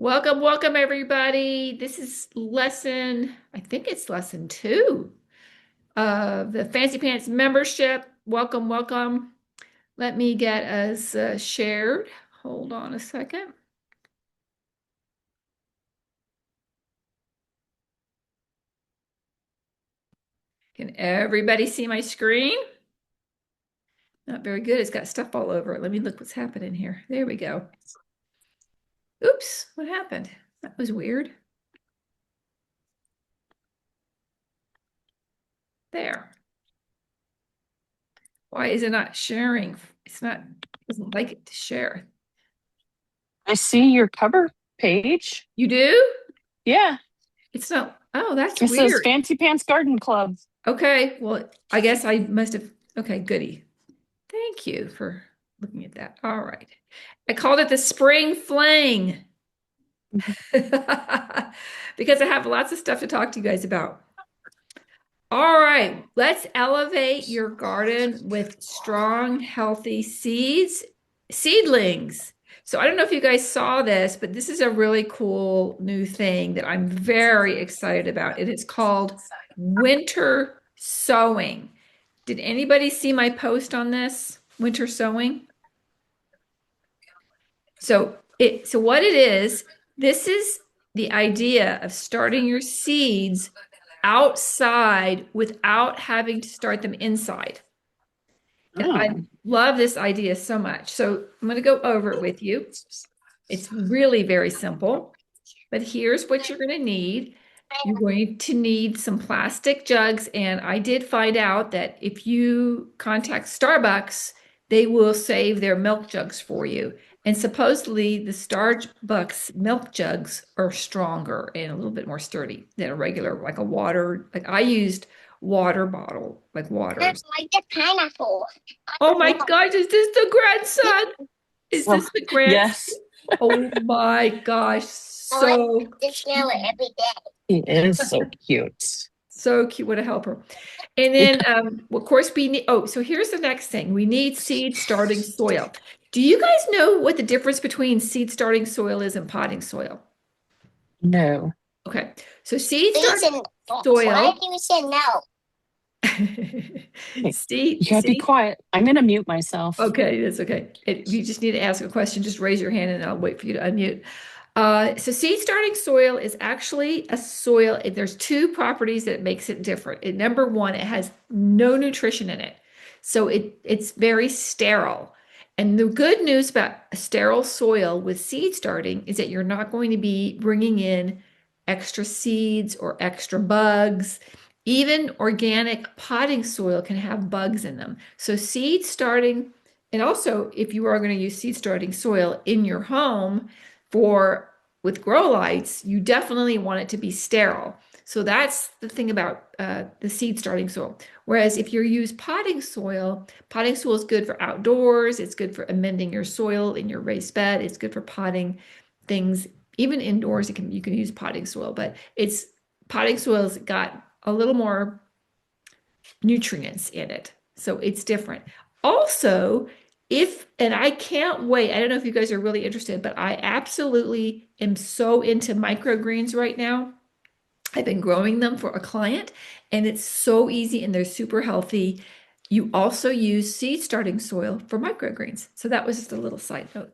Welcome, welcome everybody. This is I think it's lesson two of the Fancy Pants membership. Welcome, welcome. Let me get us shared. Hold on a second. Can everybody see my screen? Not very good. It's got stuff all over it. Let me look what's happening here. There we go. Oops, what happened? That was weird. There. Why is it not sharing? It doesn't like it to share. I see your cover page. You do? Yeah, It's not, oh, that's it says weird. Fancy Pants Garden Club. Okay, well, I guess I must have, okay, goody. Thank you for looking at that. All right. I called it the spring fling because I have lots of stuff to talk to you guys about. All right, let's elevate your garden with strong, healthy seedlings. So I don't know if you guys saw this, but this is a really cool new thing that I'm very excited about. It is called winter sowing. Did anybody see my post on this? Winter sowing? So what it is, this is the idea of starting your seeds outside without having to start them inside. And I Oh, love this idea so much. So I'm going to go over it with you. It's really very simple, but here's what you're going to need. You're going to need some plastic jugs. And I did find out that if you contact Starbucks, they will save their milk jugs for you. And supposedly the Starbucks milk jugs are stronger and a little bit more sturdy than a regular, like a water. Like I used water bottle, like I waters. like the pineapple. Oh my gosh, is this the grandson? Is oh, this the grandson? yes, Oh my gosh, I like so to smell it every day. he is so cute. so cute. What a helper. And then, of course, we need, oh, so here's the next thing. We need seed starting soil. Do you guys know what the difference between seed starting soil is and potting soil? No, Okay, so seed Please starting and why soil, do you say no? hey, you seed, gotta be seed, quiet. I'm gonna mute myself. okay, that's okay. If you just need to ask a question, just raise your hand and I'll wait for you to unmute. So seed starting soil is actually a soil. There's two properties that makes it different. Number one, it has no nutrition in it. So it's very sterile. And the good news about a sterile soil with seed starting is that you're not going to be bringing in extra seeds or extra bugs. Even organic potting soil can have bugs in them. So seed starting, and also if you are going to use seed starting soil in your home for with grow lights, you definitely want it to be sterile. So that's the thing about the seed starting soil. Whereas if you use potting soil is good for outdoors. It's good for amending your soil in your raised bed. It's good for potting things, even indoors. You can use potting soil, but it's potting soil's got a little more nutrients in it. So it's different. Also, and I can't wait, I don't know if you guys are really interested, but I absolutely am so into microgreens right now. I've been growing them for a client and it's so easy and they're super healthy. You also use seed starting soil for microgreens. So that was just a little side note.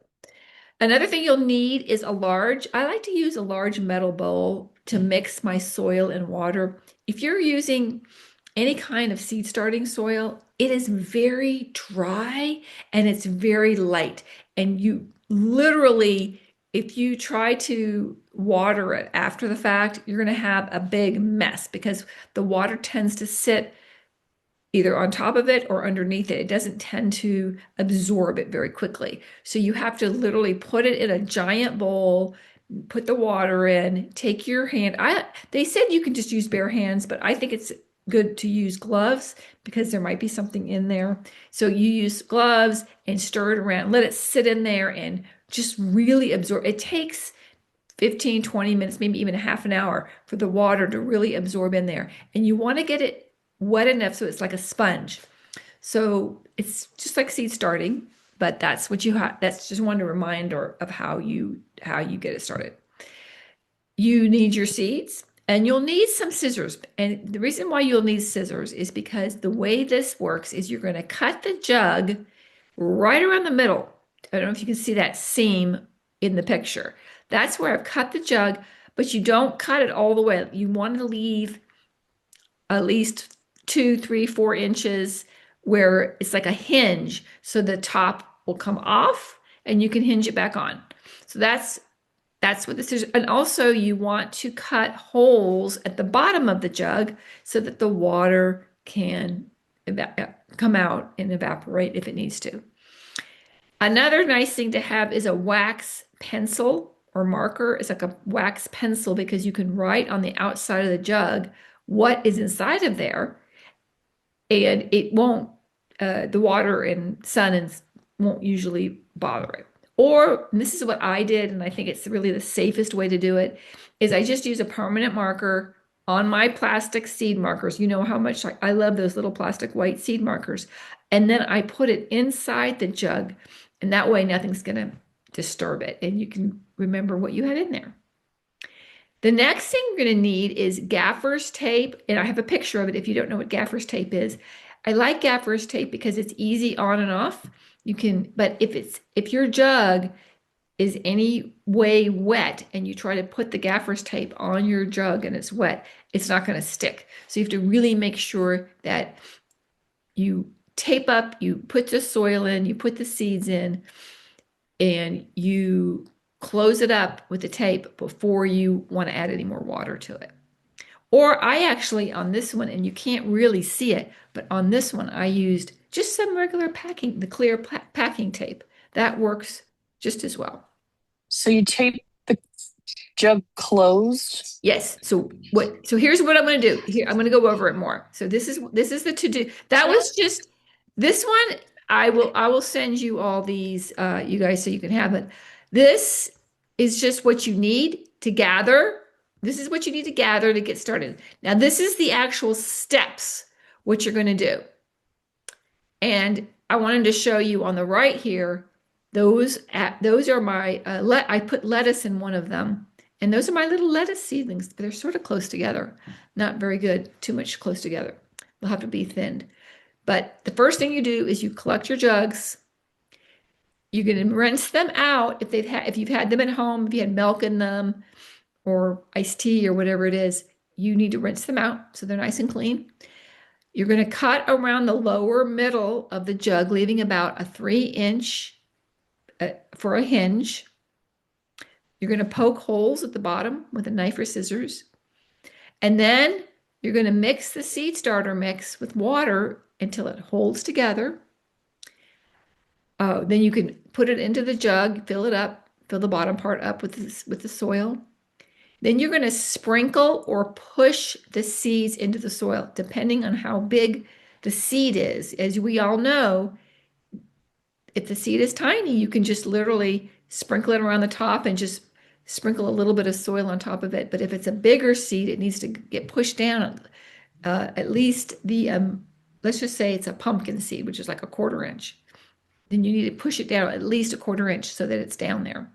Another thing you'll need is I like to use a large metal bowl to mix my soil and water. If you're using any kind of seed starting soil, it is very dry and it's very light. And you literally, if you try to water it after the fact, you're going to have a big mess because the water tends to sit either on top of it or underneath it. It doesn't tend to absorb it very quickly. So you have to literally put it in a giant bowl, put the water in, take your hand. They said you can just use bare hands, but I think it's good to use gloves because there might be something in there. So you use gloves and stir it around, let it sit in there and just really absorb. It takes 15, 20 minutes, maybe even a half an hour for the water to really absorb in there. And you want to get it wet enough so it's like a sponge. So it's just like seed starting, but that's what you have. That's just one reminder of how you get it started. you need your seeds and you'll need some scissors. And the reason why you'll need scissors is because the way this works is you're going to cut the jug right around the middle. I don't know if you can see that seam in the picture. That's where I've cut the jug, but you don't cut it all the way. You want to leave at least 2, 3, 4 inches where it's like a hinge, so the top will come off and you can hinge it back on. So that's what this is. And also you want to cut holes at the bottom of the jug so that the water can come out and evaporate if it needs to. Another nice thing to have is a wax pencil or marker. It's like a wax pencil because you can write on the outside of the jug what is inside of there, and it won't, the water and sun and won't usually bother it. Or, and this is what I did, and I think it's really the safest way to do it, is I just use a permanent marker on my plastic seed markers. You know how much I love those little plastic white seed markers. And then I put it inside the jug, and that way nothing's going to disturb it, and you can remember what you had in there. The next thing we're going to need is gaffer's tape, and I have a picture of it if you don't know what gaffer's tape is. I like gaffer's tape because it's easy on and off. You can, but if your jug is any way wet and you try to put the gaffer's tape on your jug and it's wet, it's not going to stick. So you have to really make sure that you tape up, you put the soil in, you put the seeds in, and you close it up with the tape before you want to add any more water to it. Or I actually, on this one, and you can't really see it, but on this one, I used just some regular packing, the clear packing tape. That works just as well. So you tape the jug closed? Yes. So here's what I'm going to do. Here, I'm going to go over it more. So this is the to-do. That was just this one. I will send you all these, you guys, so you can have it. This is just what you need to gather. This is what you need to gather to get started. Now, this is the actual steps, what you're going to do. And I wanted to show you on the right here, those are my, I put lettuce in one of them. And those are my little lettuce seedlings. They're sort of close together. Not very good, too much close together. They'll have to be thinned. But the first thing you do is you collect your jugs. You're going to rinse them out if you've had them at home, if you had milk in them or iced tea or whatever it is, you need to rinse them out so they're nice and clean. You're going to cut around the lower middle of the jug, leaving about a 3-inch for a hinge. You're going to poke holes at the bottom with a knife or scissors. And then you're going to mix the seed starter mix with water until it holds together. Then you can put it into the jug, fill it up, fill the bottom part up with the soil. Then you're going to sprinkle or push the seeds into the soil, depending on how big the seed is. As we all know, if the seed is tiny, you can just literally sprinkle it around the top and just sprinkle a little bit of soil on top of it. But if it's a bigger seed, it needs to get pushed down at least let's just say it's a pumpkin seed, which is like a 1/4 inch. Then you need to push it down at least a 1/4 inch so that it's down there.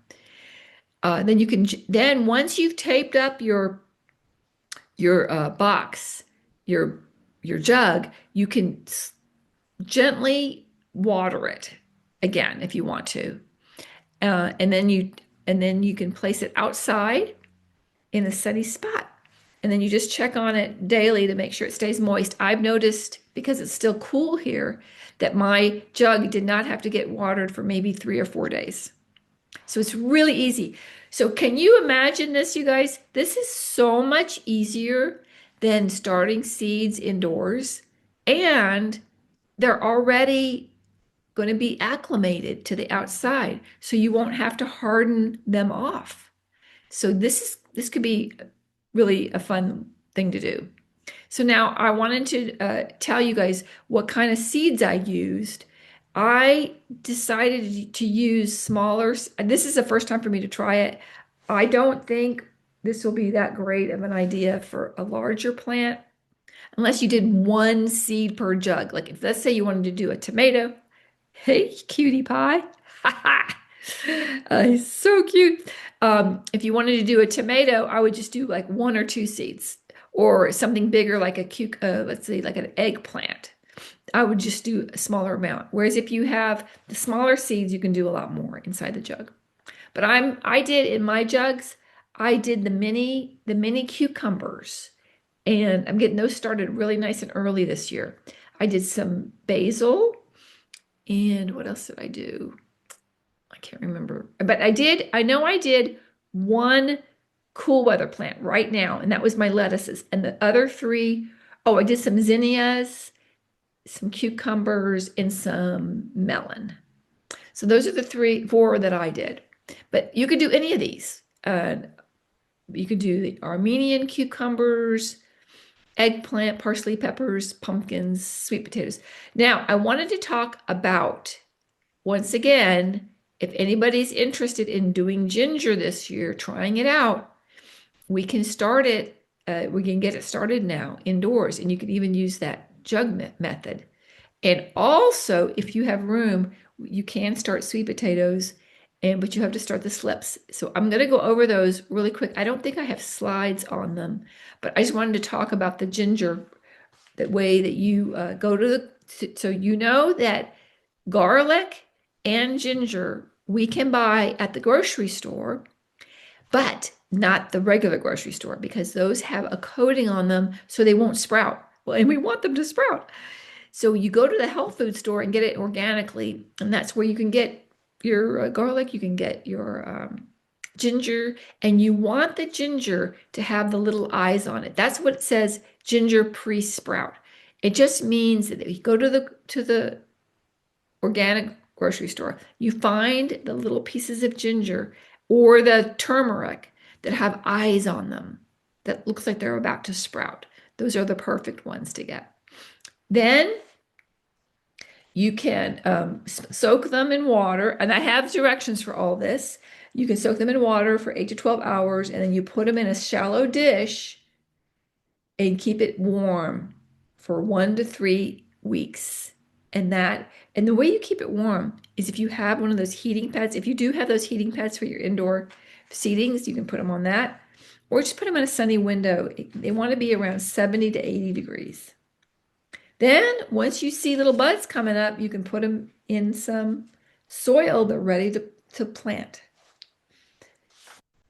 Then once you've taped up your box, your jug, you can gently water it again if you want to, and then you can place it outside in a sunny spot, and then you just check on it daily to make sure it stays moist. I've noticed, because it's still cool here, that my jug did not have to get watered for maybe 3 or 4 days. So it's really easy. So can you imagine this, you guys? This is so much easier than starting seeds indoors, and they're already going to be acclimated to the outside, so you won't have to harden them off. So this could be really a fun thing to do. So now I wanted to tell you guys what kind of seeds I used. I decided to use smaller. This is the first time for me to try it. I don't think this will be that great of an idea for a larger plant, unless you did 1 seed per jug. Like if, let's say you wanted to do a tomato. Hey, cutie pie. He's so cute. If you wanted to do a tomato, I would just do like one or two seeds, or something bigger like let's say like an eggplant. I would just do a smaller amount. Whereas if you have the smaller seeds, you can do a lot more inside the jug. But I did in my jugs, I did the mini cucumbers, and I'm getting those started really nice and early this year. I did some basil, and what else did I do? I can't remember. But I know I did one cool weather plant right now, and that was my lettuces. And the other three, oh, I did some zinnias, some cucumbers, and some melon. So those are the four that I did. But you could do any of these. You could do the Armenian cucumbers, eggplant, parsley, peppers, pumpkins, sweet potatoes. Now, I wanted to talk about, once again, if anybody's interested in doing ginger this year, trying it out, we can start it. We can get it started now indoors, and you can even use that jug method. And also, if you have room, you can start sweet potatoes, but you have to start the slips. So I'm going to go over those really quick. I don't think I have slides on them, but I just wanted to talk about the ginger, that way that you go to so you know that garlic and ginger we can buy at the grocery store, but not the regular grocery store, because those have a coating on them so they won't sprout. Well, and we want them to sprout. So you go to the health food store and get it organically, and that's where you can get your garlic, you can get your ginger, and you want the ginger to have the little eyes on it. That's what it says, ginger pre-sprout. It just means that if you go to the organic grocery store, you find the little pieces of ginger or the turmeric that have eyes on them that looks like they're about to sprout. Those are the perfect ones to get. Then you can soak them in water, and I have directions for all this. You can soak them in water for 8 to 12 hours, and then you put them in a shallow dish and keep it warm for 1 to 3 weeks. And the way you keep it warm is if you have one of those heating pads. If you do have those heating pads for your indoor seedings, you can put them on that, or just put them in a sunny window. They want to be around 70 to 80 degrees. Then once you see little buds coming up, you can put them in some soil. They're ready to plant.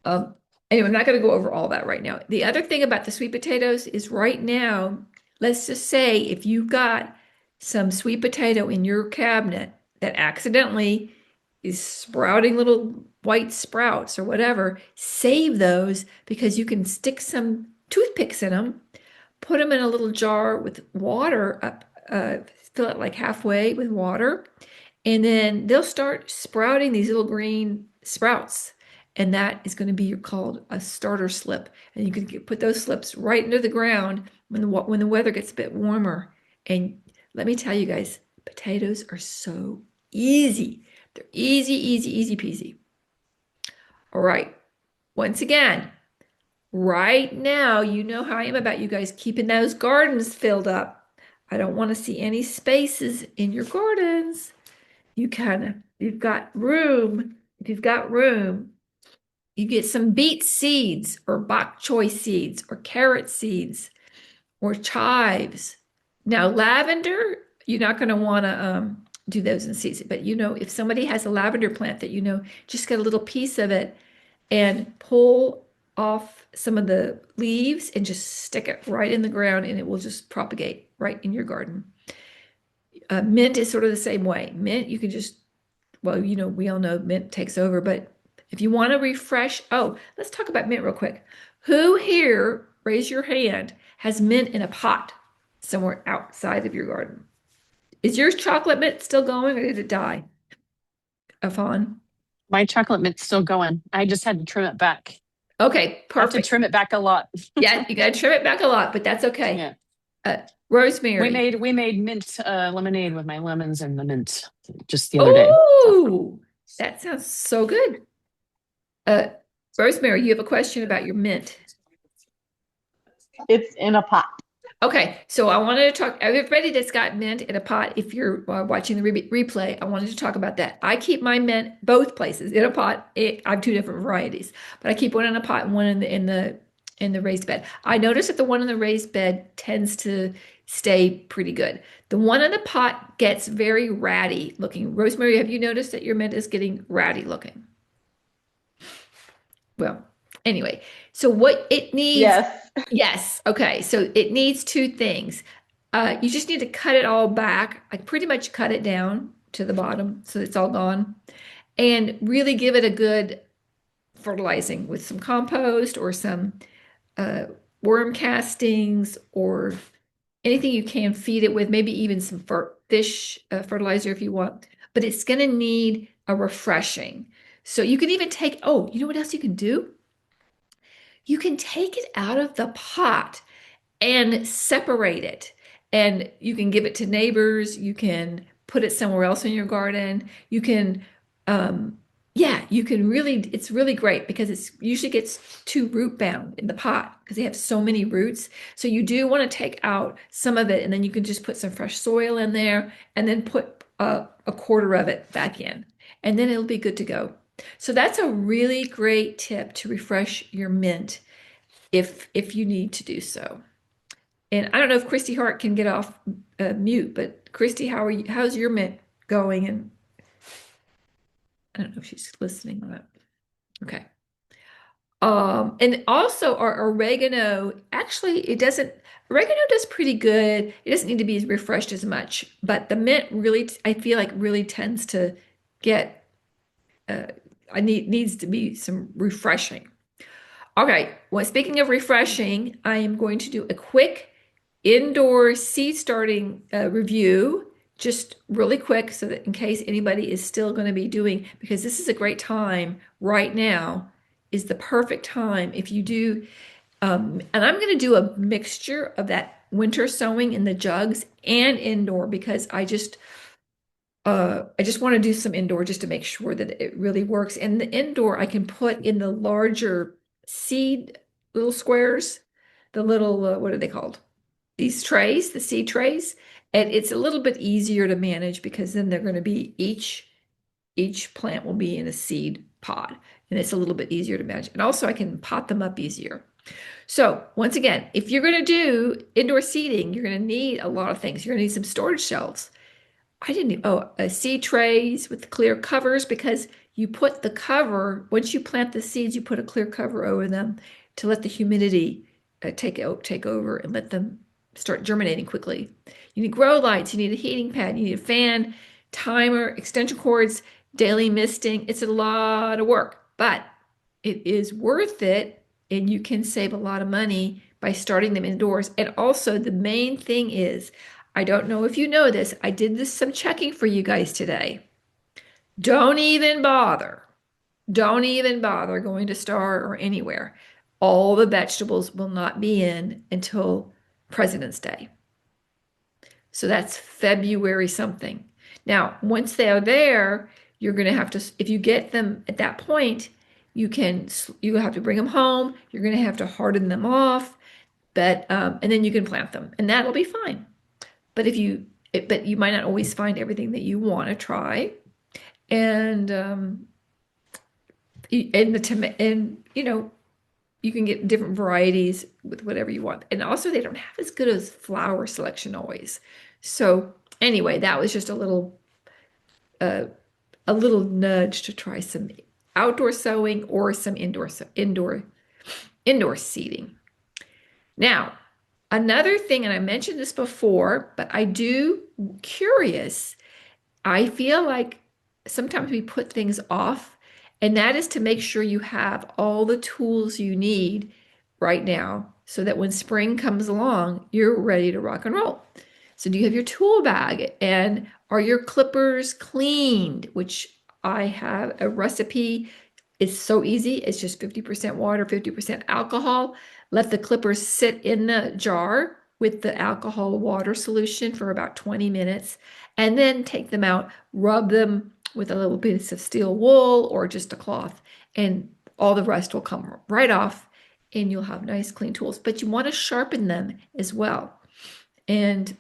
Anyway, I'm not going to go over all that right now. The other thing about the sweet potatoes is right now, let's just say if you've got some sweet potato in your cabinet that accidentally is sprouting little white sprouts or whatever, save those, because you can stick some toothpicks in them, put them in a little jar with water up, fill it like halfway with water, and then they'll start sprouting these little green sprouts. And that is going to be called a starter slip. And you can put those slips right into the ground when the weather gets a bit warmer. And let me tell you guys, potatoes are so easy. They're easy, easy, easy peasy. All right. Once again, right now, you know how I am about you guys keeping those gardens filled up. I don't want to see any spaces in your gardens. You've got room. If you've got room, you get some beet seeds or bok choy seeds or carrot seeds or chives. Now, lavender, you're not going to want to do those in season, but if somebody has a lavender plant that just get a little piece of it and pull off some of the leaves and just stick it right in the ground, and it will just propagate right in your garden. Mint is sort of the same way. Mint, you can just, well, we all know mint takes over, but if you want to refresh, let's talk about mint real quick. Who here, raise your hand, has mint in a pot somewhere outside of your garden? Is yours chocolate mint still going, or did it die? Afon? My chocolate mint's still going. I just had to trim it back. Okay, I have to perfect. trim it back a lot. Yeah, you got to trim it back a lot, but that's okay. Yeah. Rosemary. We made mint lemonade with my lemons and the mint just the other day. Oh, that sounds so good. Rosemary, you have a question about your mint. It's in a pot. Okay, so I wanted to talk, everybody that's got mint in a pot, if you're watching the replay, I wanted to talk about that. I keep my mint both places in a pot. I have two different varieties, but I keep one in a pot and one in the raised bed. I notice that the one in the raised bed tends to stay pretty good. The one in the pot gets very ratty looking. Rosemary, have you noticed that your mint is getting ratty looking? Well, anyway, so what it needs, Yes. yes, okay, so it needs two things. You just need to cut it all back. I pretty much cut it down to the bottom so it's all gone, and really give it a good fertilizing with some compost or some uh, worm castings or anything you can feed it with, maybe even some fish fertilizer if you want. But it's going to need a refreshing. So you can even take, oh, you know what else you can do? You can take it out of the pot and separate it. And you can give it to neighbors. You can put it somewhere else in your garden. You can, yeah, you can really, it's really great because it's usually gets too root bound in the pot because they have so many roots. So you do want to take out some of it and then you can just put some fresh soil in there and then put a quarter of it back in. And then it'll be good to go. So that's a really great tip to refresh your mint if you need to do so. And I don't know if Christy Hart can get off mute, but Christy, how are you? How's your mint going? And I don't know if she's listening or not. Okay. And also our oregano, actually, oregano does pretty good. It doesn't need to be refreshed as much, but the mint really, I feel like really tends to get, needs to be some refreshing. Okay, well, speaking of refreshing, I am going to do a quick indoor seed starting review, just really quick, so that in case anybody is still going to be doing, because this is a great time right now, is the perfect time if you do. And I'm going to do a mixture of that winter sowing in the jugs and indoor because I just want to do some indoor just to make sure that it really works. And the indoor I can put in the larger seed little squares, the little what are they called? These trays, the seed trays. And it's a little bit easier to manage because then they're going to be each plant will be in a seed pod and it's a little bit easier to manage. And also I can pot them up easier. So once again, if you're going to do indoor seeding, you're going to need a lot of things. You're going to need some storage shelves. I didn't, seed trays with clear covers because you put the cover, once you plant the seeds, you put a clear cover over them to let the humidity take over and let them start germinating quickly. You need grow lights, you need a heating pad, you need a fan, timer, extension cords, daily misting. It's a lot of work, but it is worth it and you can save a lot of money by starting them indoors. And also the main thing is, I don't know if you know this, I did some checking for you guys today. Don't even bother. Don't even bother going to Star or anywhere. All the vegetables will not be in until President's Day. So that's February something. Now, once they are there, you're going to have to, if you get them at that point, you have to bring them home. You're going to have to harden them off, and then you can plant them, and that'll be fine. But you might not always find everything that you want to try, and you can get different varieties with whatever you want. And also they don't have as good as flower selection always. So anyway, that was just uh, a little nudge to try some outdoor sowing or some indoor seeding. Now, another thing, and I mentioned this before, but I do curious. I feel like sometimes we put things off, and that is to make sure you have all the tools you need right now so that when spring comes along, you're ready to rock and roll. So do you have your tool bag and are your clippers cleaned? Which I have a recipe. It's so easy. It's just 50% water, 50% alcohol. Let the clippers sit in the jar with the alcohol water solution for about 20 minutes and then take them out, rub them with a little bit of steel wool or just a cloth, and all the rest will come right off and you'll have nice clean tools. But you want to sharpen them as well. And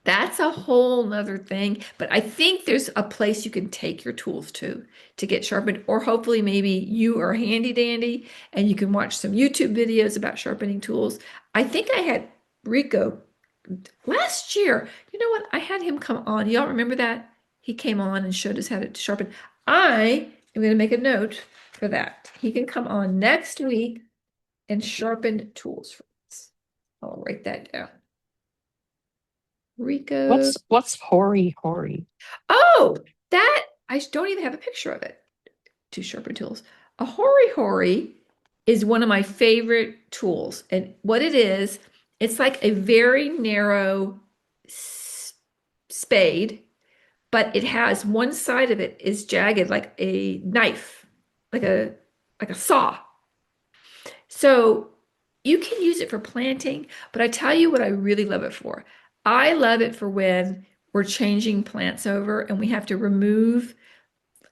that's a whole nother thing. But I think there's a place you can take your tools to get sharpened, or hopefully maybe you are handy dandy and you can watch some YouTube videos about sharpening tools. I think I had Rico last year. You know what? I had him come on. Y'all remember that? He came on and showed us how to sharpen. I am going to make a note for that. He can come on next week and sharpen tools for us. I'll write that down. Rico. What's hoary hoary? Oh, that I don't even have a picture of it. Two sharper tools. A hori hori is one of my favorite tools. And what it is, it's like a very narrow spade, but it has one side of it is jagged like a knife, like a saw. So you can use it for planting, but I tell you what I really love it for. I love it for when we're changing plants over and we have to remove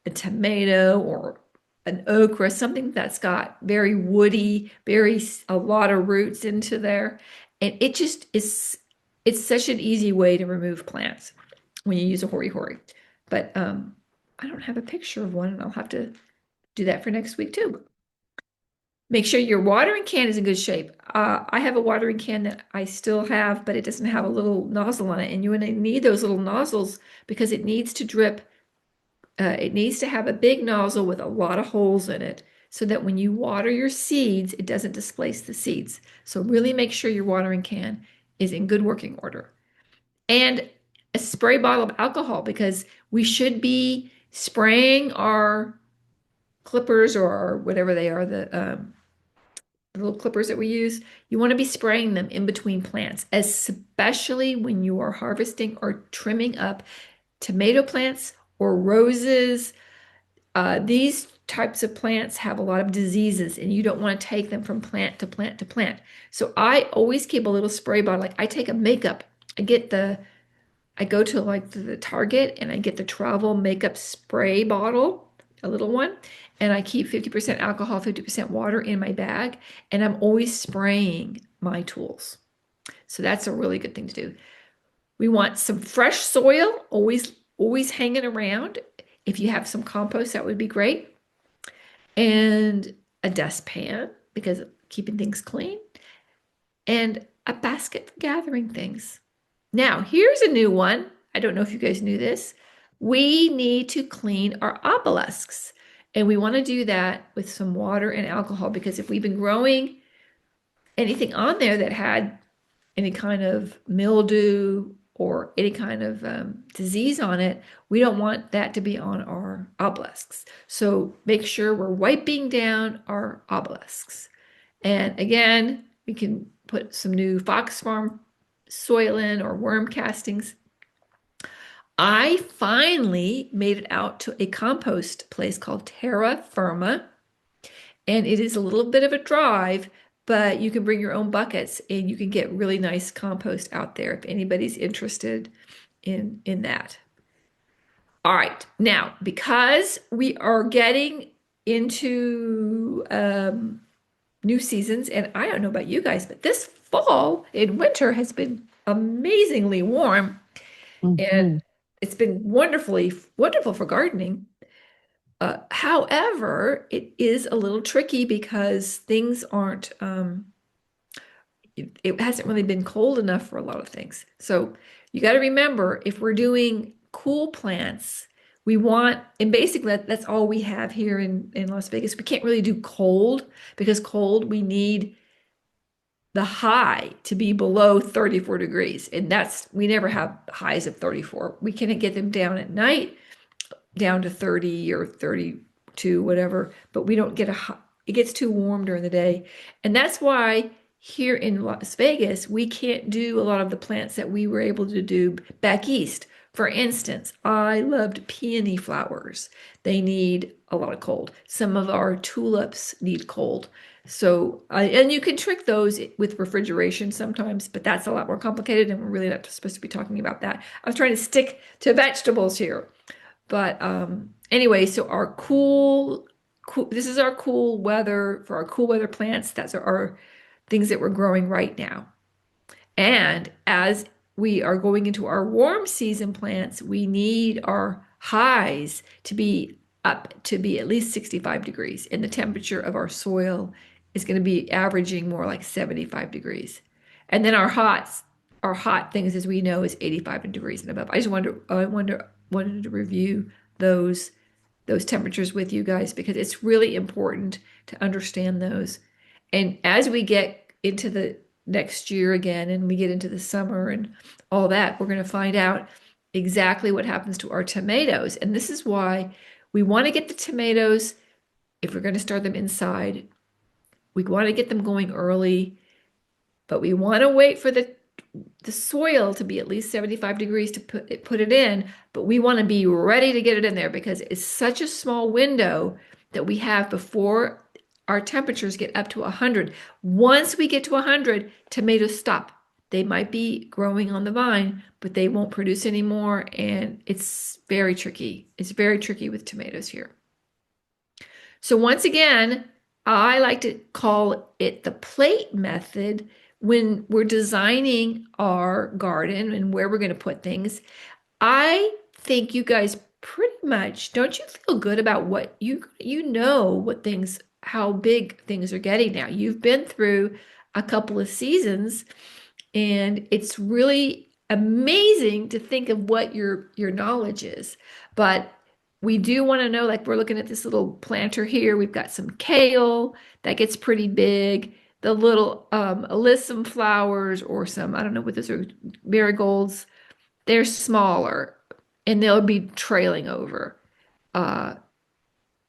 a tomato or an okra, something that's got very woody, a lot of roots into there. And it just is, it's such an easy way to remove plants when you use a hori hori. But I don't have a picture of one, and I'll have to do that for next week too. Make sure your watering can is in good shape. I have a watering can that I still have, but it doesn't have a little nozzle on it. And you need those little nozzles because it needs to drip. It needs to have a big nozzle with a lot of holes in it so that when you water your seeds, it doesn't displace the seeds. So really make sure your watering can is in good working order. And a spray bottle of alcohol because we should be spraying our clippers or whatever they are, the little clippers that we use. You want to be spraying them in between plants, especially when you are harvesting or trimming up tomato plants or roses. These types of plants have a lot of diseases and you don't want to take them from plant to plant to plant. So I always keep a little spray bottle. Like I take a makeup, I go to like the Target and I get the travel makeup spray bottle, a little one, and I keep 50% alcohol, 50% water in my bag, and I'm always spraying my tools. So that's a really good thing to do. We want some fresh soil, always hanging around. If you have some compost, that would be great. And a dustpan because keeping things clean, and a basket for gathering things. Now, here's a new one. I don't know if you guys knew this. We need to clean our obelisks. And we want to do that with some water and alcohol because if we've been growing anything on there that had any kind of mildew or any kind of disease on it, we don't want that to be on our obelisks. So make sure we're wiping down our obelisks. And again, we can put some new Fox Farm soil in or worm castings. I finally made it out to a compost place called Terra Firma, and it is a little bit of a drive, but you can bring your own buckets and you can get really nice compost out there if anybody's interested in that. All right, now because we are getting into new seasons, and I don't know about you guys, but this fall and winter has been amazingly warm, and Mhm. it's been wonderful for gardening. However, it is a little tricky because things aren't, it hasn't really been cold enough for a lot of things. So you got to remember if we're doing cool plants, we want, and basically that's all we have here in Las Vegas. We can't really do cold because cold, we need the high to be below 34 degrees. And we never have highs of 34. We can get them down at night down to 30 or 32, whatever, but we don't get it gets too warm during the day. And that's why here in Las Vegas, we can't do a lot of the plants that we were able to do back east. For instance, I loved peony flowers. They need a lot of cold. Some of our tulips need cold. So, and you can trick those with refrigeration sometimes, but that's a lot more complicated, and we're really not supposed to be talking about that. I was trying to stick to vegetables here. But anyway, so our this is our cool weather for our cool weather plants. That's our things that we're growing right now. And as we are going into our warm season plants, we need our highs to be up to be at least 65 degrees. And the temperature of our soil is going to be averaging more like 75 degrees. And then our hot things, as we know, is 85 degrees and above. Wanted to review those those temperatures with you guys because it's really important to understand those. And as we get into the next year again and we get into the summer and all that, we're going to find out exactly what happens to our tomatoes. And this is why we want to get the tomatoes, if we're going to start them inside, we want to get them going early, but we want to wait for the soil to be at least 75 degrees to put it in, but we want to be ready to get it in there because it's such a small window that we have before our temperatures get up to 100. Once we get to 100, tomatoes stop. They might be growing on the vine, but they won't produce anymore, and it's very tricky. It's very tricky with tomatoes here. So once again, I like to call it the plate method when we're designing our garden and where we're going to put things. I think you guys pretty much, don't you feel good about what you know what things, how big things are getting now? You've been through a couple of seasons, and it's really amazing to think of what your knowledge is. But we do want to know, like we're looking at this little planter here. We've got some kale that gets pretty big. The little alyssum flowers or some, I don't know what those are, marigolds, they're smaller and they'll be trailing over. I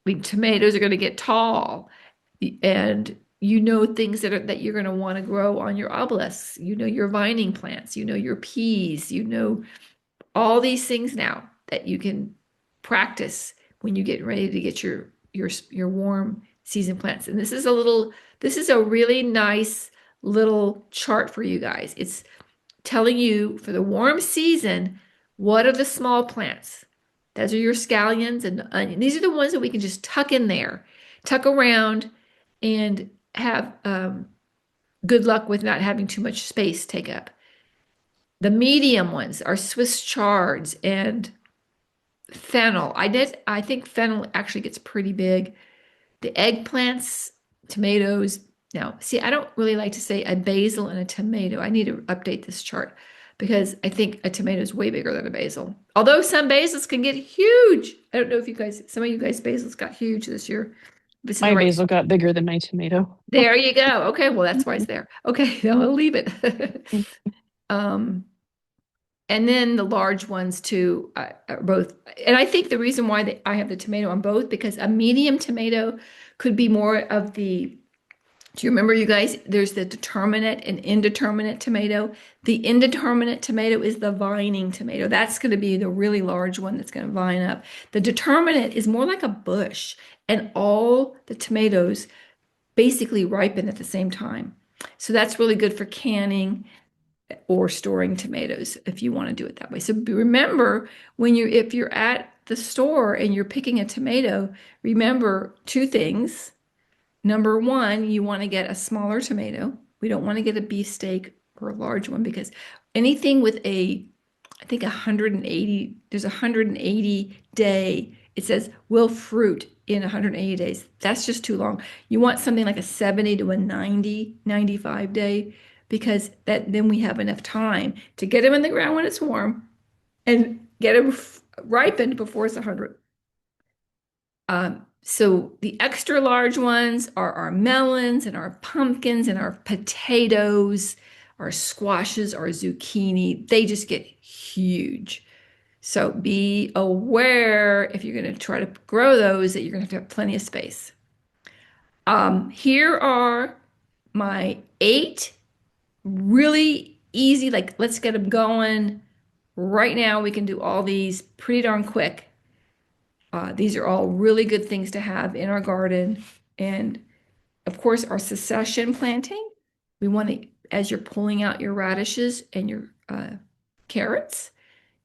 mean, tomatoes are going to get tall, and you know things that you're going to want to grow on your obelisks. You know your vining plants. You know your peas. You know all these things now that you can practice when you get ready to get your warm season plants. And this is a really nice little chart for you guys. It's telling you for the warm season, what are the small plants? Those are your scallions and onion. These are the ones that we can just tuck in there, tuck around, and have good luck with not having too much space take up. The medium ones are Swiss chards and fennel. I think fennel actually gets pretty big. The eggplants, tomatoes. Now, see, I don't really like to say a basil and a tomato. I need to update this chart because I think a tomato is way bigger than a basil. Although some basils can get huge. I don't know if some of you guys basils got huge this year. This is the My right. basil got bigger than my tomato. There you go. Okay, well that's why it's there. Okay, I'll leave it. um, and then the large ones too, are both. And I think the reason why I have the tomato on both because a medium tomato could be more of the. Do you remember, you guys? There's the determinate and indeterminate tomato. The indeterminate tomato is the vining tomato. That's going to be the really large one that's going to vine up. The determinate is more like a bush, and all the tomatoes basically ripen at the same time. So that's really good for canning or storing tomatoes if you want to do it that way. So remember, if you're at the store and you're picking a tomato, remember two things. Number one, you want to get a smaller tomato. We don't want to get a beefsteak or a large one because anything with I think 180, there's 180 day, it says will fruit in 180 days. That's just too long. You want something like a 70 to a 90, 95 day because then we have enough time to get them in the ground when it's warm and get them ripened before it's 100. So the extra large ones are our melons and our pumpkins and our potatoes, our squashes, our zucchini. They just get huge. So be aware if you're going to try to grow those that you're going to have plenty of space. Here are my 8 really easy, like let's get them going. Right now we can do all these pretty darn quick. These are all really good things to have in our garden. And of course, our succession planting, we want to, as you're pulling out your radishes and your carrots,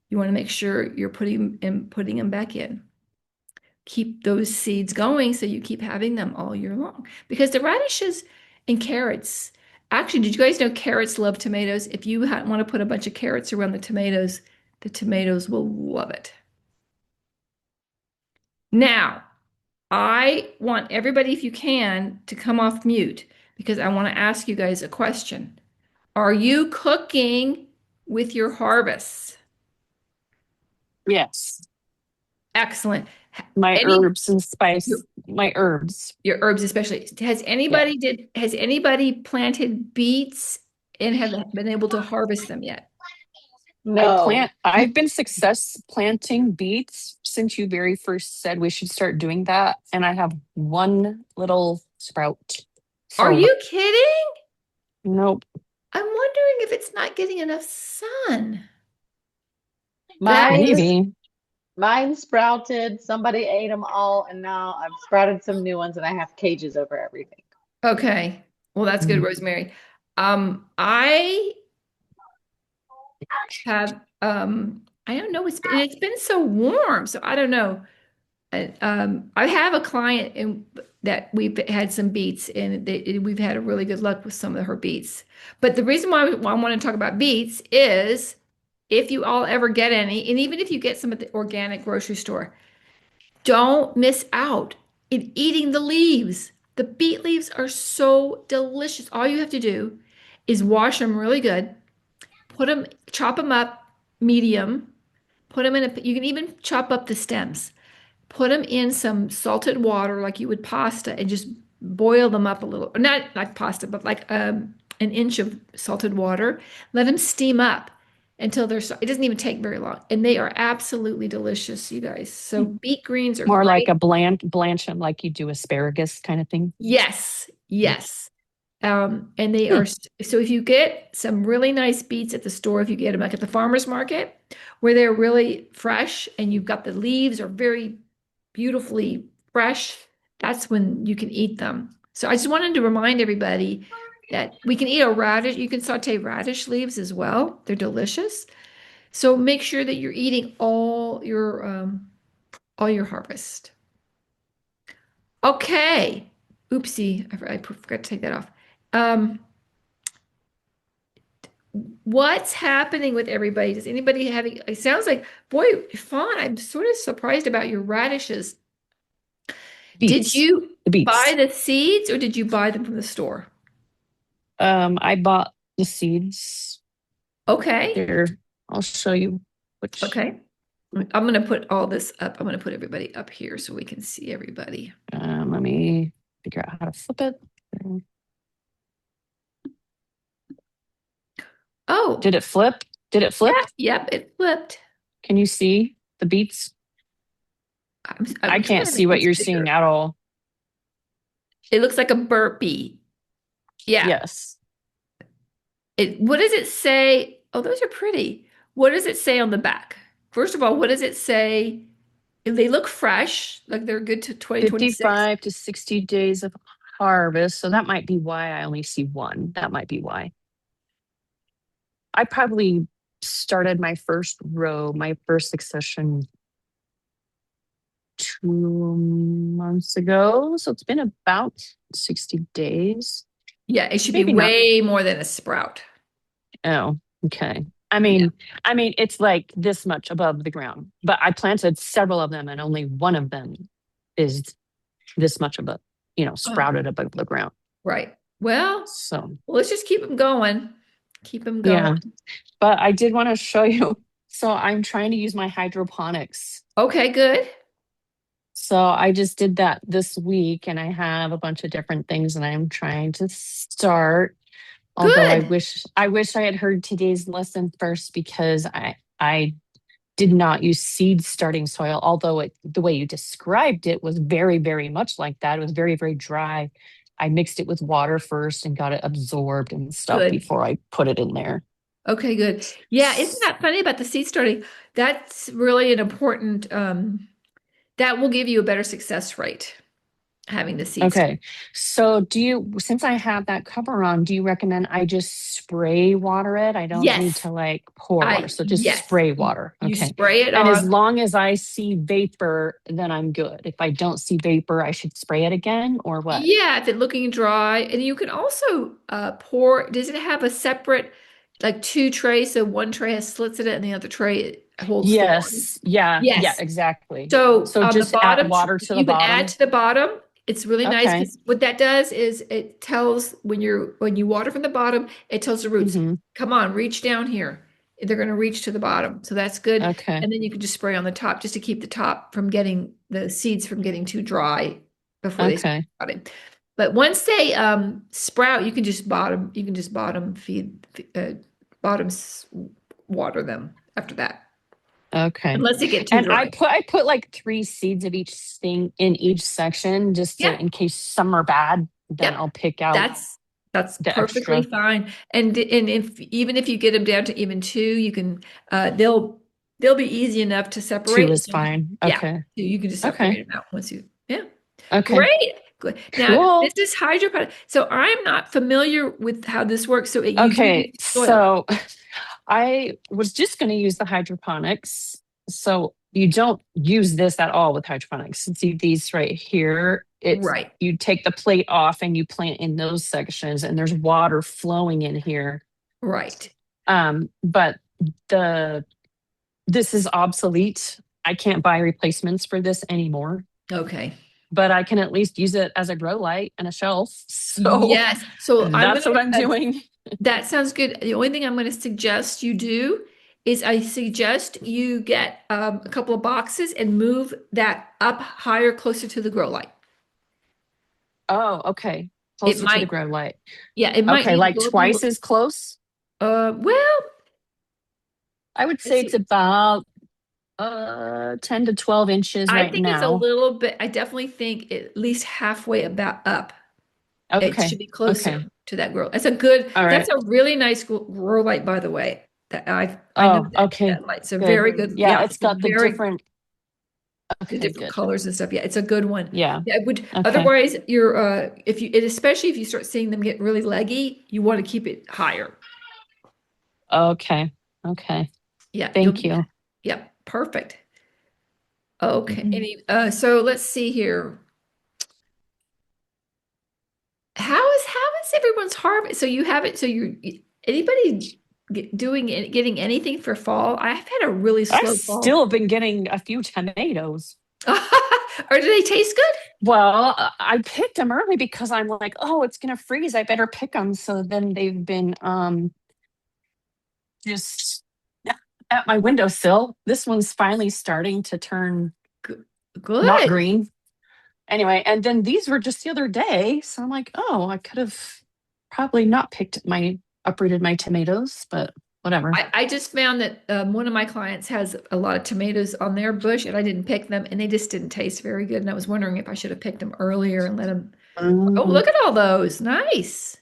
you want to make sure you're putting them back in. Keep those seeds going so you keep having them all year long. Because the radishes and carrots Actually, did you guys know carrots love tomatoes? If you want to put a bunch of carrots around the tomatoes will love it. Now, I want everybody, if you can, to come off mute because I want to ask you guys a question. Are you cooking with your harvests? Yes. Excellent. My Any herbs and your, spice, my herbs. your herbs especially. Yeah. Has anybody planted beets and have been able to harvest them yet? No. I've been success planting beets since you very first said we should start doing that. And I have one little sprout. Are So, you kidding? nope. I'm wondering if it's not getting enough sun. That Mine, is Maybe. mine sprouted. Somebody ate them all, and now I've sprouted some new ones, and I have cages over everything. okay. Well, that's good, Mm. Rosemary. I have I don't know, it's been so warm, so I don't know. I have a client that we've had some beets and we've had a really good luck with some of her beets. But the reason why I want to talk about beets is if you all ever get any, and even if you get some at the organic grocery store, don't miss out in eating the leaves. The beet leaves are so delicious. All you have to do is wash them really good, chop them up medium, put them in you can even chop up the stems. Put them in some salted water like you would pasta and just boil them up a little. Not like pasta, but like an inch of salted water. Let them steam up until it doesn't even take very long. And they are absolutely delicious, you guys. So beet greens are More like great. a blanch them like you do asparagus kind of thing. Yes, Mm. yes. And they Hmm. are, so if you get some really nice beets at the store, if you get them like at the farmer's market, where they're really fresh and you've got the leaves are very beautifully fresh, that's when you can eat them. So I just wanted to remind everybody that we can eat a radish. You can saute radish leaves as well. They're delicious. So make sure that you're eating all your harvest. Okay. Oopsie, I forgot to take that off. Um, what's happening with everybody? Does anybody having, it sounds like, boy, Fawn, I'm sort of surprised about your radishes. Did Beets. you The buy beets. the seeds or did you buy them from the store? I bought the seeds. Okay. There. I'll show you which Okay. I'm going to put all this up. I'm going to put everybody up here so we can see everybody. let me figure out how to flip it. Oh, Did it flip? Did it yeah. flip? Yep. It flipped. Can you see the beets? I I'm can't trying to see make what this you're bigger. seeing at all. It looks like a burpee. Yeah. Yes. What does it say? Oh, those are pretty. What does it say on the back? First of all, what does it say? They look fresh, like they're good to 2026. 55 to 60 days of harvest. So that might be why I only see one. That might be why. I probably started my first row, my first succession 2 months ago. So it's been about 60 days. Yeah, it should be Maybe not. way more than a sprout. Oh, okay. Yeah. I mean, it's like this much above the ground, but I planted several of them and only one of them is this much above, Oh, sprouted above the ground. right. Well, So, let's just keep them going. Keep them going. yeah, but I did want to show you. So I'm trying to use my hydroponics. Okay, good. So I just did that this week and I have a bunch of different things and I'm trying to start. Although Good. I wish I had heard today's lesson first because I did not use seed starting soil, although the way you described it was very, very much like that. It was very, very dry. I mixed it with water first and got it absorbed and stuff Good. before I put it in there. Okay, good. Yeah, isn't that funny about the seed starting? That's really an important that will give you a better success rate. having the seeds. Okay. So since I have that cover on, do you recommend I just spray water it? I don't need Yes. to like pour water. So just Yes. spray water. You Okay. spray it And as on. long as I see vapor, then I'm good. If I don't see vapor, I should spray it again or what? Yeah, if it's looking dry. And you can also pour, does it have a separate, like two trays? So one tray has slits in it and the other tray holds the water. Yes. Yeah. Yeah, Yes. exactly. So So on the just add bottom, water to the you can add bottom. to the bottom. It's really nice Okay. because what that does is it tells when you water from the bottom, it tells the roots, Hmm. come on, reach down here. They're going to reach to the bottom. So that's good. Okay. And then you can just spray on the top just to keep the top from getting the seeds from getting too dry before they start Okay. sprouting. But once they sprout, you can just bottom water them after that, Okay. unless they get too And dry. I put like 3 seeds of each thing in each section just Yeah. to in case some are bad, then Yep. I'll pick out That's the perfectly extra fine. And if even if you get them down to even two, you can they'll be easy enough to two separate. is fine. Yeah. Okay. So you can just Okay. separate them out once you yeah. Okay. Great. Good. Now this Cool. is hydroponic. So I'm not familiar with how this works. So you do use Okay. soil. So I was just going to use the hydroponics. So you don't use this at all with hydroponics. See these right here. It's Right. you take the plate off and you plant in those sections, and there's water flowing in here. Right. But the this is obsolete. I can't buy replacements for this anymore. Okay. But I can at least use it as a grow light and a shelf. So Yes. So I'm that's what I'm gonna doing. that sounds good. The only thing I'm going to suggest you do is I suggest you get a couple of boxes and move that up higher, closer to the grow light. Oh, okay. It Closer to the might, grow light. yeah, it might Okay, need to like go up a little. twice as close. Well, I would let's say it's see. about 10 to 12 inches I right think it's a now. little bit, I definitely think at least halfway about up. It Okay. should be closer Okay. to that grow. All That's right. a really nice grow light, by the way. That I know Oh, okay. that light's a Good. very good, Yeah, yeah, it's it's a got the very different. the Okay, different good. colors and stuff. Yeah, it's a good one. Yeah. Yeah, it would Okay. otherwise you're if you especially if you start seeing them get really leggy, you want to keep it higher. Okay. Okay. Yeah, you'll Thank be you. yeah, perfect. Okay. Mhm. So let's see here. How is everyone's harvest? So you have it, so you're anybody getting anything for fall? I've had a really I've slow fall. still been getting a few tomatoes. Or do they taste good? Well, I picked them early because I'm like, oh, it's gonna freeze. I better pick them. So then they've been just at my windowsill. This one's finally starting to turn not Good. green. Anyway, and then these were just the other day. So I'm like, oh, I could have probably not uprooted my tomatoes, but whatever. I just found that one of my clients has a lot of tomatoes on their bush and I didn't pick them and they just didn't taste very good. And I was wondering if I should have picked them earlier and let them. Oh, Mhm. look at all those. Nice.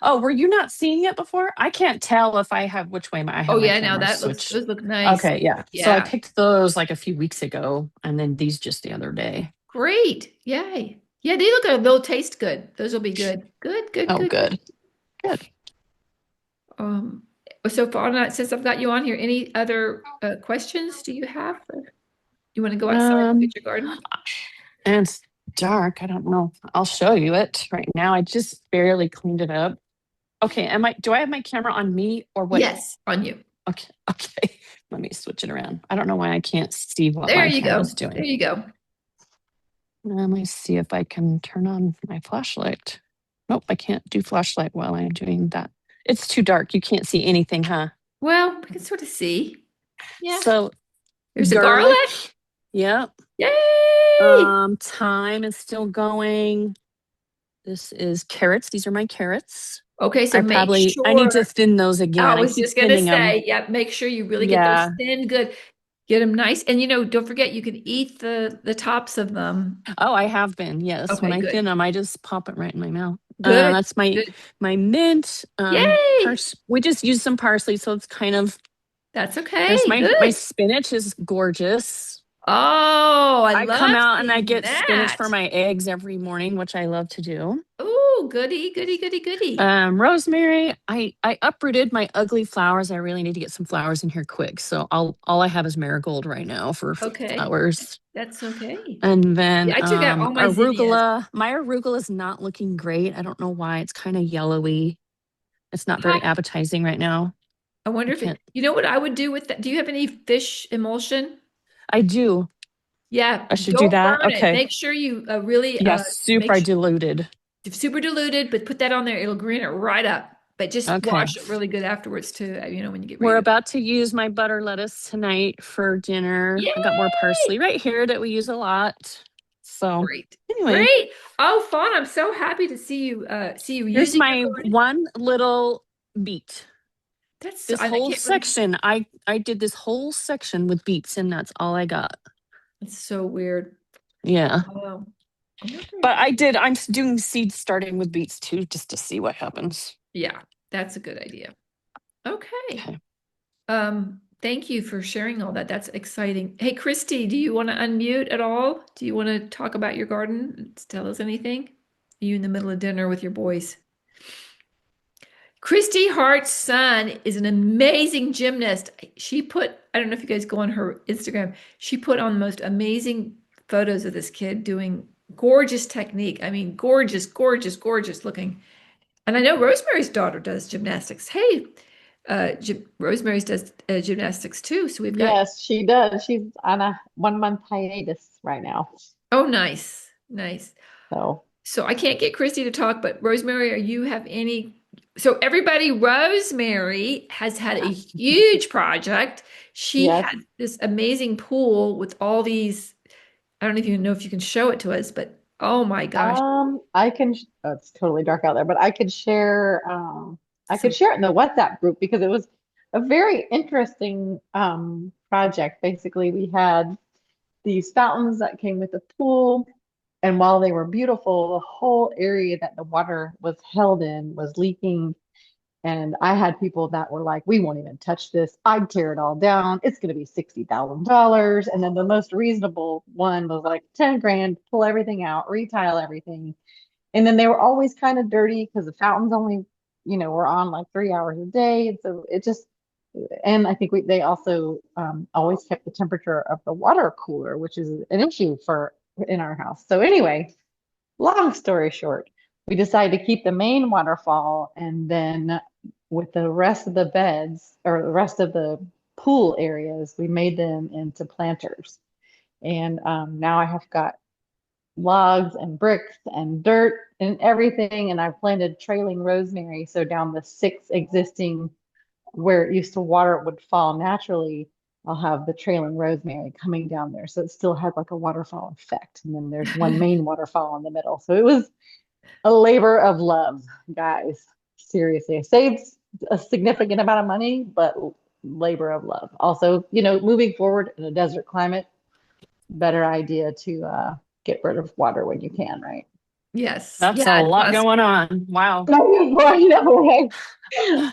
Oh, were you not seeing it before? I can't tell if I have which way I Oh have my yeah, now camera that looks switched. those look nice. Okay, yeah. So I Yeah. picked those like a few weeks ago, and then these just the other day. Great. Yay. Yeah, they look good. They'll taste good. Those will be good. Good, good, Oh, good, good. good. Good. Um, so Fauna, since I've got you on here, any other questions do you have? Or you want to go outside and look Um, at your garden? and it's dark. I don't know. I'll show you it right now. I just barely cleaned it up. Okay, do I have my camera on me or what? Yes, on you. Okay, okay. Let me switch it around. I don't know why I can't see what There my you go. camera's There doing. you go. Let me see if I can turn on my flashlight. Nope, I can't do flashlight while I'm doing that. It's too dark. You can't see anything, huh? Well, we can sort of see. Yeah. So There's a garlic. garlic. Yep. Yay! Thyme is still going. This is carrots. These are my carrots. Okay, so make I need sure. to thin those again. I I was keep just gonna thinning them. say, yeah, make sure you really get those Yeah. thin good. Get them nice. And don't forget you can eat the tops of them. Oh, I have been. Yes. When Okay, I good. thin them, I just pop it right in my mouth. Good. That's my Good. mint. Yay! We just use some parsley, so it's kind of That's there's okay. my Good. spinach is gorgeous. Oh, I I come love out and I seeing get spinach that. for my eggs every morning, which I love to do. Oh, goody, goody, goody, goody. Rosemary, I uprooted my ugly flowers. I really need to get some flowers in here quick. So all I have is marigold right now for Okay, flowers. that's okay. And then I took out all my zinnias. arugula. My arugula is not looking great. I don't know why. It's kind of yellowy. It's not very appetizing right now. I I wonder if can't. you know what I would do with that. Do you have any fish emulsion? I do. Yeah, I should do don't that. burn it. Okay. Make sure you really Yes, make super sure diluted. super diluted, but put that on there. It'll green it right up. But just Okay. wash it really good afterwards too, when you get We're ready to. about to use my butter lettuce tonight for dinner. I got more Yay! parsley right here that we use a lot. So Great. anyway, Great. Oh, fun. I'm so happy to see you here's using your my garden. one little beet. This I whole can't believe section, I did this whole section with beets, and that's all I got. it's so weird. Yeah. Wow. I wonder But if- I'm doing seed starting with beets too, just to see what happens. yeah, that's a good idea. Okay. Okay. Thank you for sharing all that. That's exciting. Hey, Christy, do you want to unmute at all? Do you want to talk about your garden? Tell us anything? Are you in the middle of dinner with your boys? Christy Hart's son is an amazing gymnast. I don't know if you guys go on her Instagram, she put on the most amazing photos of this kid doing gorgeous technique. I mean, gorgeous, gorgeous, gorgeous looking. And I know Rosemary's daughter does gymnastics. Hey, Rosemary's does gymnastics too. So we've got, Yes, she does. She's on a 1 month hiatus right now. oh, nice, nice. So, So I can't get Christy to talk, but Rosemary, are you have any? So everybody, Rosemary has had a huge project. She yes. had this amazing pool with all these. I don't even know if you can show it to us, but oh my gosh, I can, oh, it's totally dark out there, but I could some share it in the WhatsApp group because it was a very interesting project. Basically, we had these fountains that came with the pool, and while they were beautiful, the whole area that the water was held in was leaking. And I had people that were like, we won't even touch this. I'd tear it all down. It's going to be $60,000. And then the most reasonable one was like 10 grand, pull everything out, retile everything. And then they were always kind of dirty because the fountains only, were on like 3 hours a day. And so it just, and I think they also always kept the temperature of the water cooler, which is an issue for in our house. So anyway, long story short, we decided to keep the main waterfall, and then with the rest of the beds or the rest of the pool areas, we made them into planters. And now I have got logs and bricks and dirt and everything, and I've planted trailing rosemary. So down the 6 existing where it used to water would fall naturally, I'll have the trailing rosemary coming down there. So it still had like a waterfall effect. And then there's one main waterfall in the middle. So it was a labor of love, guys. Seriously, I saved a significant amount of money, but labor of love. Also, moving forward in a desert climate, better idea to get rid of water when you can, right? yes, That's a yeah, lot plus going on. Wow. I know, right?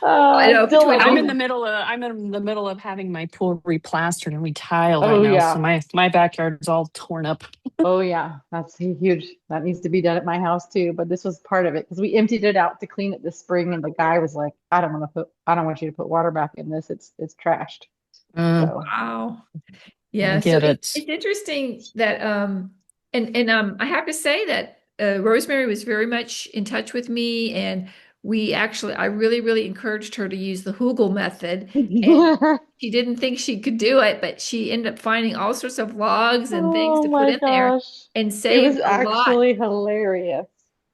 I know Still between I'm all in looking. the middle of having my pool replastered and retiled right Oh now. So yeah. my backyard's all torn up. Oh yeah, that's huge. That needs to be done at my house too. But this was part of it because we emptied it out to clean it this spring, and the guy was like, I don't want you to put water back in this. It's trashed." So wow. I Yeah, so get it. it's interesting that and I have to say that Rosemary was very much in touch with me, and I really really encouraged her to use the Hugel method, and she didn't think she could do it, but she ended up finding all sorts of logs and things oh to put my in there gosh, and it saved was a lot. actually hilarious.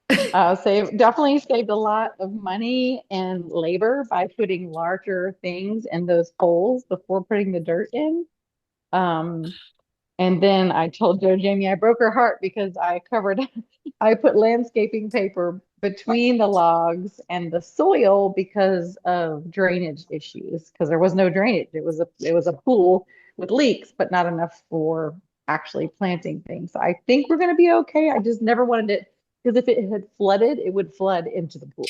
Definitely saved a lot of money and labor by putting larger things in those holes before putting the dirt in. Um, And then I told Joe Jamie I broke her heart because I put landscaping paper between the logs and the soil because of drainage issues, because there was no drainage. It was a pool with leaks, but not enough for actually planting things. So I think we're going to be okay. I just never wanted it because if it had flooded, it would flood into the pool.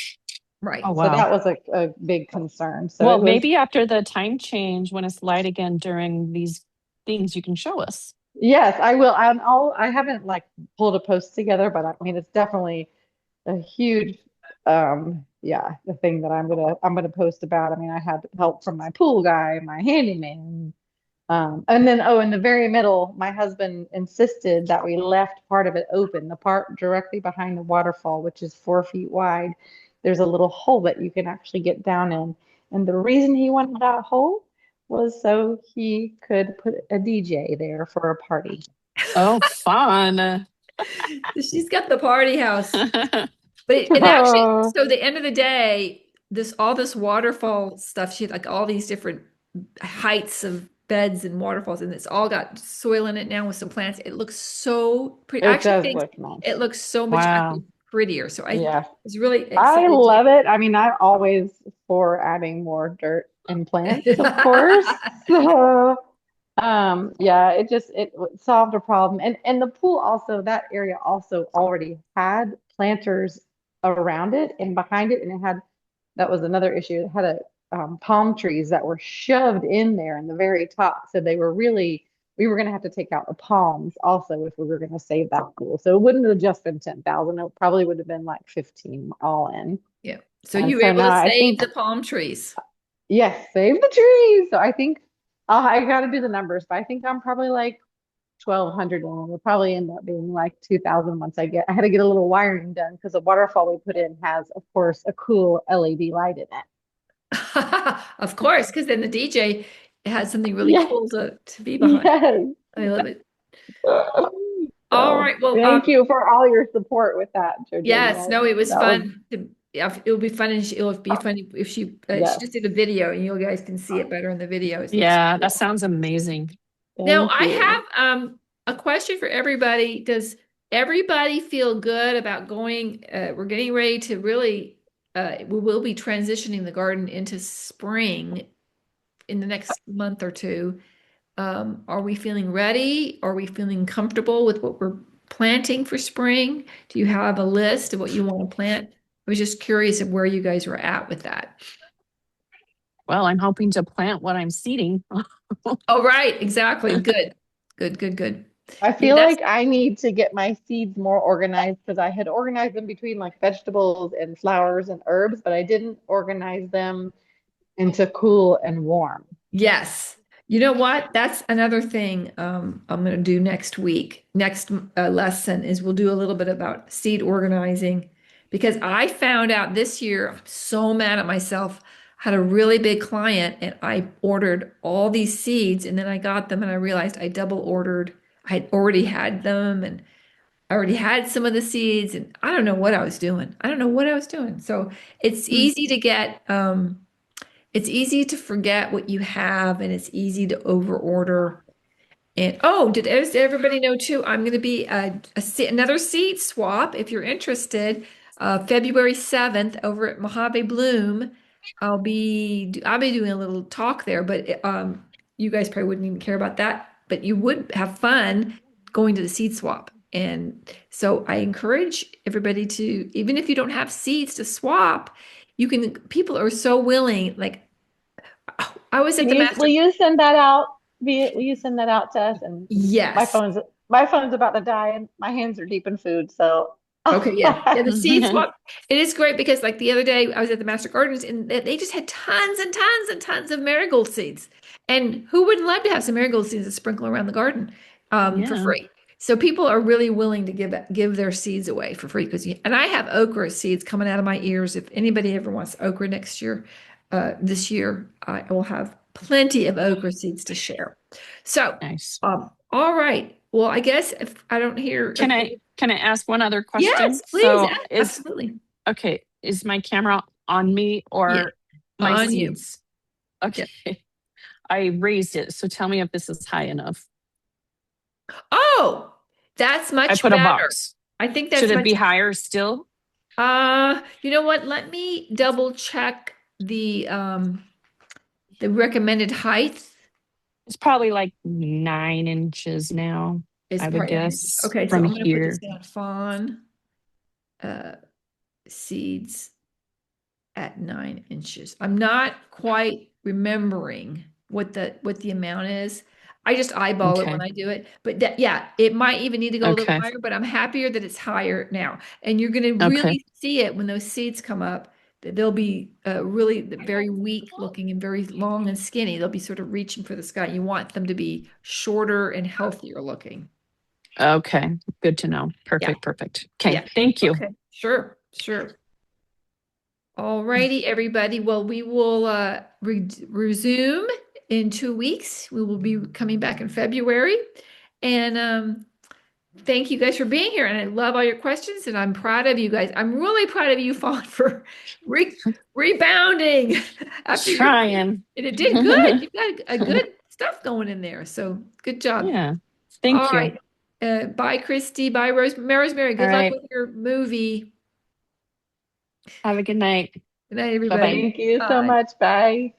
Right. Oh So wow. that was a big concern. So Well, it was maybe after the time change, when it's light again during these things, you can show us. Yes, I will. I haven't like pulled a post together, but I mean it's definitely a huge yeah, the thing that I'm gonna post about. I mean, I had help from my pool guy, my handyman. And then in the very middle, my husband insisted that we left part of it open, the part directly behind the waterfall, which is 4 feet wide. There's a little hole that you can actually get down in. And the reason he wanted that hole was so he could put a DJ there for a party. Oh, fun. She's got the party house. But it actually, Oh, so the end of the day, all this waterfall stuff, she had like all these different heights of beds and waterfalls, and it's all got soil in it now with some plants. It looks so pretty. I it actually does think look nice. it looks so much Wow. actually prettier. So I Yeah. was really I excited love it. I mean, I'm always for adding more dirt and plants, of course. So, yeah, it solved a problem. And the pool also, that area also already had planters around it and behind it, and that was another issue. It had palm trees that were shoved in there in the very top. So we were going to have to take out the palms also if we were going to save that pool. So it wouldn't have just been 10,000. It probably would have been like 15 all in. Yeah. So And you were so able now to I save think, the palm trees. yes, save the trees. So I think I got to do the numbers, but I think I'm probably like 1,200 and it'll probably end up being like 2,000 once I had to get a little wiring done because the waterfall we put in has, of course, a cool LED light in it. Of course, because then the DJ has something really Yes, cool to be behind. yes. I love it. All So right. Well, thank you for all your support with that, Georgina. yes, no, it was That was, fun. Yeah, it'll be fun, and it'll be funny if she yes, just did a video, and you guys can see it better in the video. It looks Yeah, that cool. sounds amazing. Now, thank I you. have a question for everybody. Does everybody feel good about going? We're getting ready to really. We will be transitioning the garden into spring in the next month or two. Are we feeling ready? Are we feeling comfortable with what we're planting for spring? Do you have a list of what you want to plant? I was just curious of where you guys were at with that. Well, I'm hoping to plant what I'm seeding. Oh, right. Exactly. Good. Good, good, good. I Yeah, feel that's like I need to get my seeds more organized because I had organized them between like vegetables and flowers and herbs, but I didn't organize them into cool and warm. yes. You know what? That's another thing I'm going to do next week. Next lesson is we'll do a little bit about seed organizing because I found out this year, I'm so mad at myself. I had a really big client and I ordered all these seeds and then I got them and I realized I double ordered. I had already had them and I already had some of the seeds and I don't know what I was doing. I don't know what I was doing. So it's Hmm. easy to get it's easy to forget what you have and it's easy to overorder. And oh, does everybody know too? I'm going to be another seed swap if you're interested. February 7th over at Mojave Bloom. I'll be doing a little talk there, but you guys probably wouldn't even care about that, but you would have fun going to the seed swap. And so I encourage everybody to, even if you don't have seeds to swap, people are so willing. Like I was at the Will master. you send that out? Will you send that out to us? And my Yes. phone's my phone's about to die and my hands are deep in food. So Okay, yeah. Yeah, the seed swap. It is great because like the other day I was at the Master Gardens and they just had tons and tons and tons of marigold seeds. And who wouldn't love to have some marigold seeds to sprinkle around the garden for Yeah, free? So people are really willing to give their seeds away for free and I have okra seeds coming out of my ears. If anybody ever wants okra next year, this year, I will have plenty of okra seeds to share. So, nice. all right. Well, I guess if I don't hear Can I ask one other question? yes, please. So Absolutely. is my camera on me Yeah, or my on you. seeds? Yeah. Okay. I raised it, so tell me if this is high enough. Oh, that's I much put a better. box. I think Should that's it much. be higher still? You know what? Let me double check the recommended height It's probably like 9 inches now, is I would probably guess, okay. So from I'm going to put this here. down. Fawn uh, seeds at 9 inches. I'm not quite remembering what the amount is. I just eyeball it when Okay. I do it. But that, yeah, it might even need to go a little Okay. higher, but I'm happier that it's higher now. And you're going to Okay. really see it when those seeds come up, that they'll be really very weak looking and very long and skinny. They'll be sort of reaching for the sky. You want them to be shorter and healthier looking. Okay. Good to know. Yeah. Perfect. Perfect. Yeah. Okay. Thank you. Okay. Sure. Sure. All righty, everybody. Well, we will resume in 2 weeks. We will be coming back in February. And thank you guys for being here. And I love all your questions. And I'm proud of you guys. I'm really proud of you, Fawn, for rebounding after your. Trying. And it did good. You've got a good stuff going in there. So good job. Yeah. All Thank you. right. Bye, Christy. Bye, Rosemary. All Good luck right. with your movie. Have a good night. Good night, Bye-bye. everybody. Thank you so Bye. much. Bye.